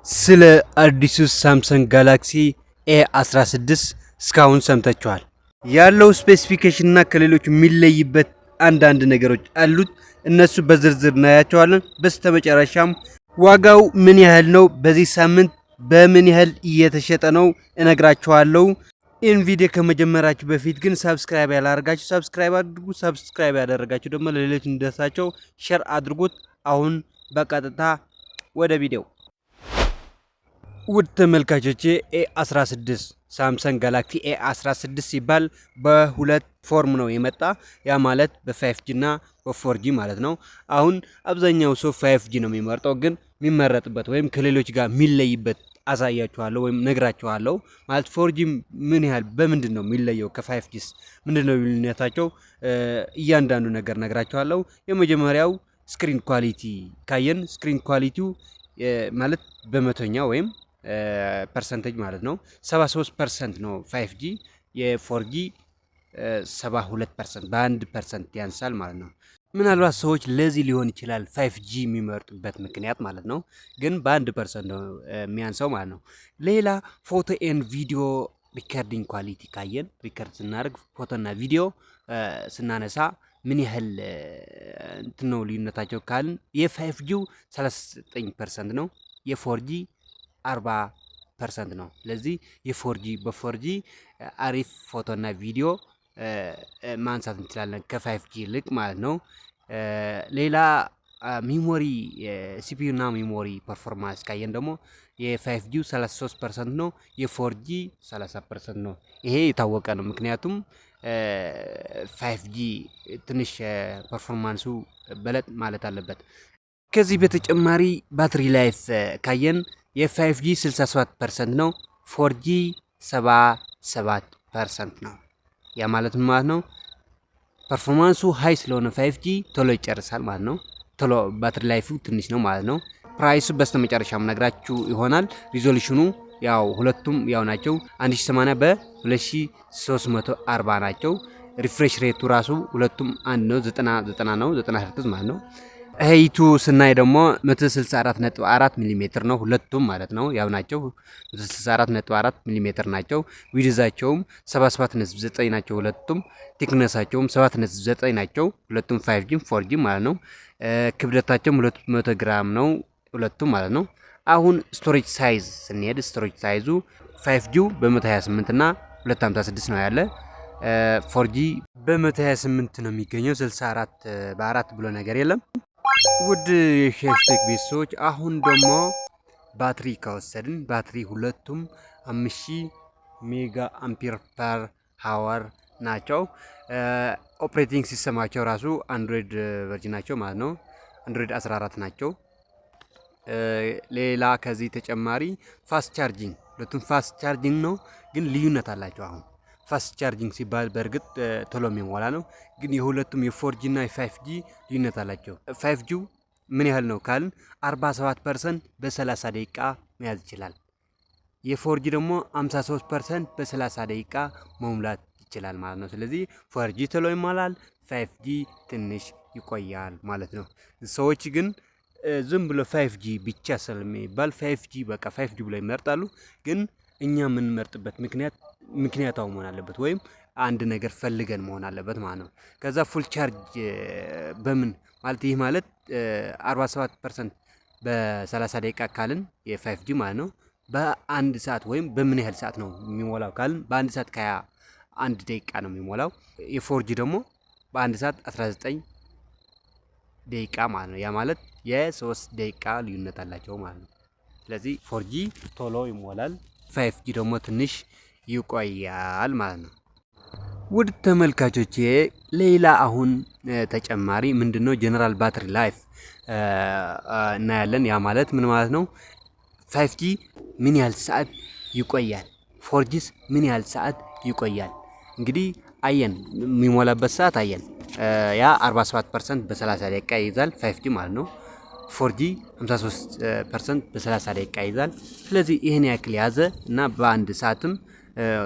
ስለ አዲሱ ሳምሰንግ ጋላክሲ ኤ16 እስካሁን ሰምታችኋል። ያለው ስፔሲፊኬሽን እና ከሌሎች የሚለይበት አንዳንድ ነገሮች አሉት። እነሱ በዝርዝር እናያቸዋለን። በስተመጨረሻም ዋጋው ምን ያህል ነው፣ በዚህ ሳምንት በምን ያህል እየተሸጠ ነው እነግራችኋለሁ። ይህን ቪዲዮ ከመጀመራችሁ በፊት ግን ሰብስክራይብ ያላደረጋችሁ ሰብስክራይብ አድርጉ። ሰብስክራይብ ያደረጋችሁ ደግሞ ለሌሎች እንዲደርሳቸው ሼር አድርጉት። አሁን በቀጥታ ወደ ቪዲዮ። ውድ ተመልካቾቼ ኤ16 ሳምሰንግ ጋላክሲ ኤ16 ሲባል በሁለት ፎርም ነው የመጣ። ያ ማለት በ5G እና በ4G ማለት ነው። አሁን አብዛኛው ሰው 5G ነው የሚመርጠው፣ ግን የሚመረጥበት ወይም ከሌሎች ጋር የሚለይበት አሳያችኋለሁ ወይም ነግራችኋለሁ። ማለት 4G ምን ያህል በምንድን ነው የሚለየው ከ5Gስ ምንድን ነው ልዩነታቸው፣ እያንዳንዱ ነገር ነግራችኋለሁ። የመጀመሪያው ስክሪን ኳሊቲ ካየን ስክሪን ኳሊቲው ማለት በመቶኛ ወይም ፐርሰንቴጅ ማለት ነው 73% ነው 5G። የ4G 72% በ1% ያንሳል ማለት ነው። ምናልባት ሰዎች ለዚህ ሊሆን ይችላል 5G የሚመርጡበት ምክንያት ማለት ነው፣ ግን በ1% ነው የሚያንሰው ማለት ነው። ሌላ ፎቶ ኤንድ ቪዲዮ ሪከርዲንግ ኳሊቲ ካየን ሪከርድ ስናደርግ ፎቶና ቪዲዮ ስናነሳ ምን ያህል እንትን ነው ልዩነታቸው ካልን የ5G 39% ነው፣ የ4G 40% ነው። ስለዚህ በ4G አሪፍ ፎቶና ቪዲዮ ማንሳት እንችላለን ከ5G ይልቅ ማለት ነው። ሌላ ሚሞሪ ሲፒዩ እና ሚሞሪ ፐርፎርማንስ ካየን ደግሞ የ5G 33% ነው፣ የ4G 30% ነው። ይሄ የታወቀ ነው፣ ምክንያቱም 5G ትንሽ ፐርፎርማንሱ በለጥ ማለት አለበት። ከዚህ በተጨማሪ ባትሪ ላይፍ ካየን የ5G 67% ነው፣ 4G 77% ነው። ያ ማለት ምን ማለት ነው? ፐርፎርማንሱ ሃይ ስለሆነ 5G ቶሎ ይጨርሳል ማለት ነው። ቶሎ ባትሪ ላይፉ ትንሽ ነው ማለት ነው። ፕራይሱ በስተመጨረሻም ነግራችሁ ይሆናል። ሪዞሉሽኑ ያው ሁለቱም ያው ናቸው። 1080 በ2340 ናቸው። ሪፍሬሽ ሬቱ ራሱ ሁለቱም አንድ ነው፣ 90 ነው፣ 90 ሄርትዝ ማለት ነው። ሄይቱ ስናይ ደግሞ 164.4 ሚሜ ነው ሁለቱም ማለት ነው፣ ያው ናቸው 164.4 ሚሜ ናቸው። ዊድዛቸውም 77.9 ናቸው ሁለቱም። ቴክነሳቸውም 7.9 ናቸው ሁለቱም 5G 4G ማለት ነው። ክብደታቸውም 200 ግራም ነው ሁለቱም ማለት ነው። አሁን ስቶሬጅ ሳይዝ ስንሄድ ስቶሬጅ ሳይዙ 5G በ128 እና 256 ነው ያለ። 4G በ128 ነው የሚገኘው። 64 በ4 ብሎ ነገር የለም። ውድ የሼፍቴክ ቤተሰቦች አሁን ደግሞ ባትሪ ከወሰድን ባትሪ ሁለቱም 5000 ሜጋ አምፒር ፐር ሃወር ናቸው። ኦፕሬቲንግ ሲስተማቸው ራሱ አንድሮይድ ቨርዥን ናቸው ማለት ነው። አንድሮይድ 14 ናቸው። ሌላ ከዚህ ተጨማሪ ፋስት ቻርጂንግ ሁለቱም ፋስት ቻርጂንግ ነው፣ ግን ልዩነት አላቸው። አሁን ፋስት ቻርጂንግ ሲባል በእርግጥ ቶሎ የሚሞላ ነው፣ ግን የሁለቱም የ4G እና የ5G ልዩነት አላቸው። 5G ምን ያህል ነው ካልን 47% በ30 ደቂቃ መያዝ ይችላል። የ4G ደግሞ 53% በ30 ደቂቃ መሙላት ይችላል ማለት ነው። ስለዚህ 4G ቶሎ ይሞላል፣ 5G ትንሽ ይቆያል ማለት ነው። ሰዎች ግን ዝም ብሎ 5G ብቻ ስለሚባል 5G በቃ 5G ብሎ ይመርጣሉ። ግን እኛ የምንመርጥበት ምክንያታው መሆን አለበት፣ ወይም አንድ ነገር ፈልገን መሆን አለበት ማለት ነው። ከዛ ፉል ቻርጅ በምን ማለት ይህ ማለት 47% በ30 ደቂቃ ካልን የ5G ማለት ነው። በአንድ ሰዓት ወይም በምን ያህል ሰዓት ነው የሚሞላው ካልን በአንድ ሰዓት ከ21 ደቂቃ ነው የሚሞላው። የ4G ደግሞ በአንድ ሰዓት 19 ደቂቃ ማለት ነው። ያ ማለት የ3 ደቂቃ ልዩነት አላቸው ማለት ነው። ስለዚህ 4G ቶሎ ይሞላል፣ 5G ደግሞ ትንሽ ይቆያል ማለት ነው። ውድ ተመልካቾቼ ሌላ አሁን ተጨማሪ ምንድነው ጀነራል ባትሪ ላይፍ እናያለን። ያ ማለት ምን ማለት ነው? 5G ምን ያህል ሰዓት ይቆያል፣ 4Gስ ምን ያህል ሰዓት ይቆያል? እንግዲህ አየን የሚሞላበት ሰዓት አየን። ያ 47% በ30 ደቂቃ ይይዛል 5G ማለት ነው። 4G 53% በ30 ደቂቃ ይይዛል። ስለዚህ ይህን ያክል ያዘ እና በአንድ ሰዓትም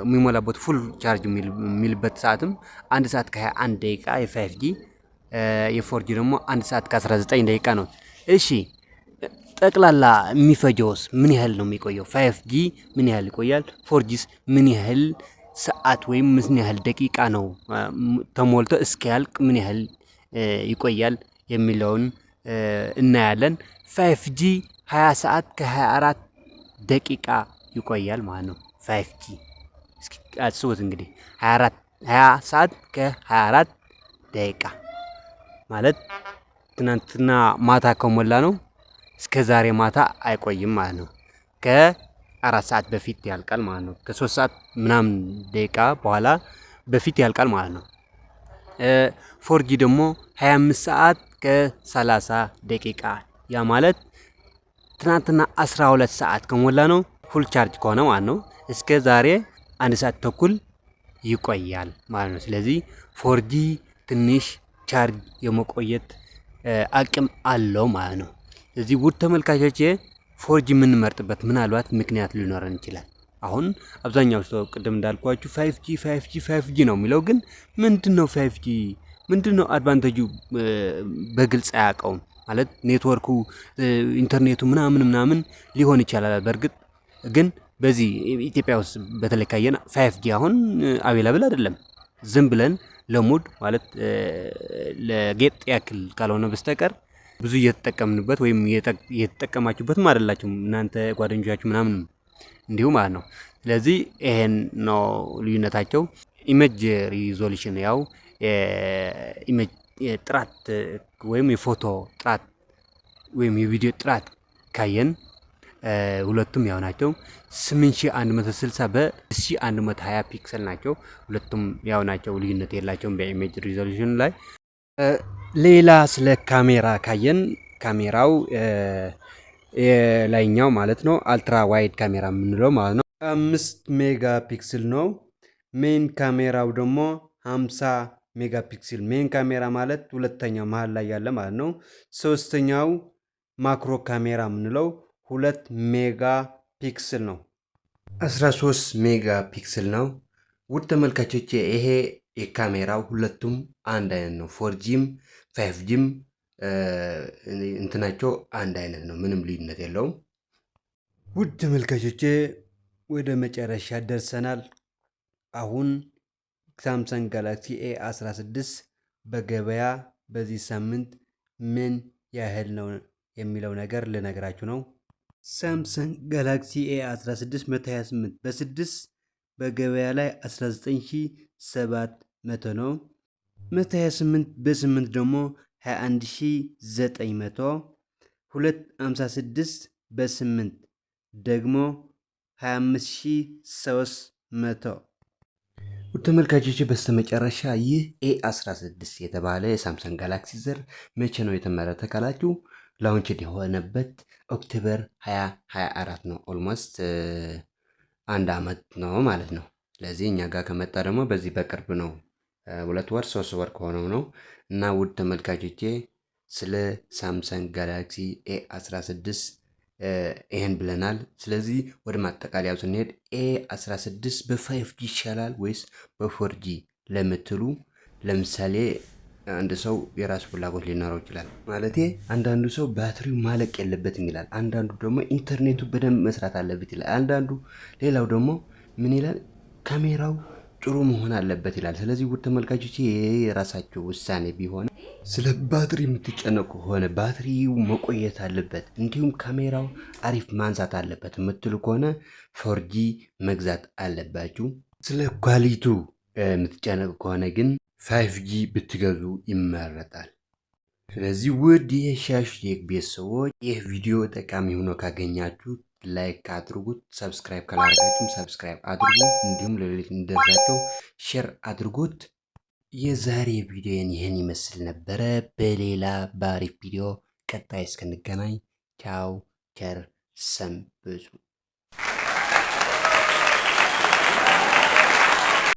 የሚሞላበት ፉል ቻርጅ የሚልበት ሰዓትም 1 ሰዓት ከ21 ደቂቃ የ5G፣ የ4G ደግሞ 1 ሰዓት ከ19 ደቂቃ ነው። እሺ ጠቅላላ የሚፈጀውስ ምን ያህል ነው የሚቆየው? 5G ምን ያህል ይቆያል? 4Gስ ምን ያህል ሰዓት ወይም ምን ያህል ደቂቃ ነው ተሞልቶ እስኪያልቅ ምን ያህል ይቆያል የሚለውን እናያለን። 5G 20 ሰዓት ከ24 ደቂቃ ይቆያል ማለት ነው። 5G እስኪ አስቡት እንግዲህ 20 ሰዓት ከ24 ደቂቃ ማለት ትናንትና ማታ ከሞላ ነው እስከ ዛሬ ማታ አይቆይም ማለት ነው። ከ4 ሰዓት በፊት ያልቃል ማለት ነው። ከ3 ሰዓት ምናምን ደቂቃ በኋላ በፊት ያልቃል ማለት ነው። 4G ደግሞ 25 ሰዓት ከ30 ደቂቃ ያ ማለት ትናንትና 12 ሰዓት ከሞላ ነው ፉል ቻርጅ ከሆነ ማለት ነው እስከ ዛሬ 1 ሰዓት ተኩል ይቆያል ማለት ነው። ስለዚህ 4G ትንሽ ቻርጅ የመቆየት አቅም አለው ማለት ነው። ስለዚህ ውድ ተመልካቾቼ 4G የምንመርጥበት ምናልባት ምክንያት ሊኖረን ይችላል። አሁን አብዛኛው ሰው ቅድም እንዳልኳችሁ 5G ነው የሚለው፣ ግን ምንድነው 5G ምንድነው አድቫንቴጁ በግልጽ አያውቀውም። ማለት ኔትወርኩ ኢንተርኔቱ ምናምን ሊሆን ይችላል። በእርግጥ ግን በዚህ ኢትዮጵያ ውስጥ በተለይ ካየን 5G አሁን አቬላብል አይደለም። ዝም ብለን ለሙድ ማለት ለጌጥ ያክል ካልሆነ በስተቀር ብዙ እየተጠቀምንበት ወይም እየተጠቀማችሁበትም አይደላችሁም እናንተ ጓደኞቻችሁ ምናምን እንዲሁ ማለት ነው። ስለዚህ ይሄን ነው ልዩነታቸው። ኢሜጅ ሪዞሉሽን ያው ኢሜጅ ጥራት ወይም የፎቶ ጥራት ወይም የቪዲዮ ጥራት ካየን ሁለቱም ያው ናቸው። 8160 በ1120 ፒክሰል ናቸው። ሁለቱም ያው ናቸው፣ ልዩነት የላቸውም በኢሜጅ ሪዞሉሽን ላይ። ሌላ ስለ ካሜራ ካየን ካሜራው የላይኛው ማለት ነው አልትራ ዋይድ ካሜራ የምንለው ማለት ነው 5 ሜጋ ፒክስል ነው። ሜን ካሜራው ደግሞ 50 ሜጋ ፒክስል። ሜን ካሜራ ማለት ሁለተኛው መሀል ላይ ያለ ማለት ነው። ሶስተኛው ማክሮ ካሜራ የምንለው 2 ሜጋ ፒክስል ነው። 13 ሜጋ ፒክስል ነው። ውድ ተመልካቾቼ ይሄ የካሜራው ሁለቱም አንድ አይነት ነው። 4Gም 5Gም እንትናቸው አንድ አይነት ነው። ምንም ልዩነት የለውም። ውድ ተመልካቾቼ ወደ መጨረሻ ደርሰናል። አሁን ሳምሰንግ ጋላክሲ A16 በገበያ በዚህ ሳምንት ምን ያህል ነው የሚለው ነገር ልነግራችሁ ነው። ሳምሰንግ ጋላክሲ A16 128 በ6 በገበያ ላይ 19700 ነው። 128 በ8 ደግሞ 21900፣ 256 በ8 ደግሞ 25300። ውድ ተመልካቾች በስተመጨረሻ ይህ A16 የተባለ የሳምሰንግ ጋላክሲ ዘር መቼ ነው የተመረተ ካላችሁ ላውንችድ የሆነበት ኦክቶበር 2024 ነው። ኦልሞስት 1 ዓመት ነው ማለት ነው። ስለዚህ እኛ ጋር ከመጣ ደግሞ በዚህ በቅርብ ነው፣ 2 ወር 3 ወር ከሆነው ነው። እና ውድ ተመልካቾቼ ስለ ሳምሰንግ ጋላክሲ A16 ይሄን ብለናል። ስለዚህ ወደ ማጠቃለያው ስንሄድ A16 በ5G ይሻላል ወይስ በ4G ለምትሉ፣ ለምሳሌ አንድ ሰው የራሱ ፍላጎት ሊኖረው ይችላል። ማለቴ አንዳንዱ ሰው ባትሪው ማለቅ የለበትም ይላል፣ አንዳንዱ ደግሞ ኢንተርኔቱ በደንብ መስራት አለበት ይላል፣ አንዳንዱ ሌላው ደግሞ ምን ይላል ካሜራው ጥሩ መሆን አለበት ይላል። ስለዚህ ውድ ተመልካቾች ይሄ የራሳቸው ውሳኔ ቢሆን፣ ስለ ባትሪ የምትጨነቁ ከሆነ ባትሪው መቆየት አለበት እንዲሁም ካሜራው አሪፍ ማንሳት አለበት የምትሉ ከሆነ 4G መግዛት አለባችሁ። ስለ ኳሊቱ የምትጨነቁ ከሆነ ግን 5G ብትገዙ ይመረጣል። ስለዚህ ውድ የሻሽ ቴክ ቤተሰቦች ይህ ቪዲዮ ጠቃሚ ሆኖ ካገኛችሁ ላይክ አድርጉት፣ ሰብስክራይብ ካላደረጋችሁም ሰብስክራይብ አድርጉ፣ እንዲሁም ለሌሎች እንዲደርሳቸው ሼር አድርጉት። የዛሬ ቪዲዮን ይህን ይመስል ነበረ። በሌላ ባሪፍ ቪዲዮ ቀጣይ እስክንገናኝ ቻው፣ ቸር ሰንብቱ።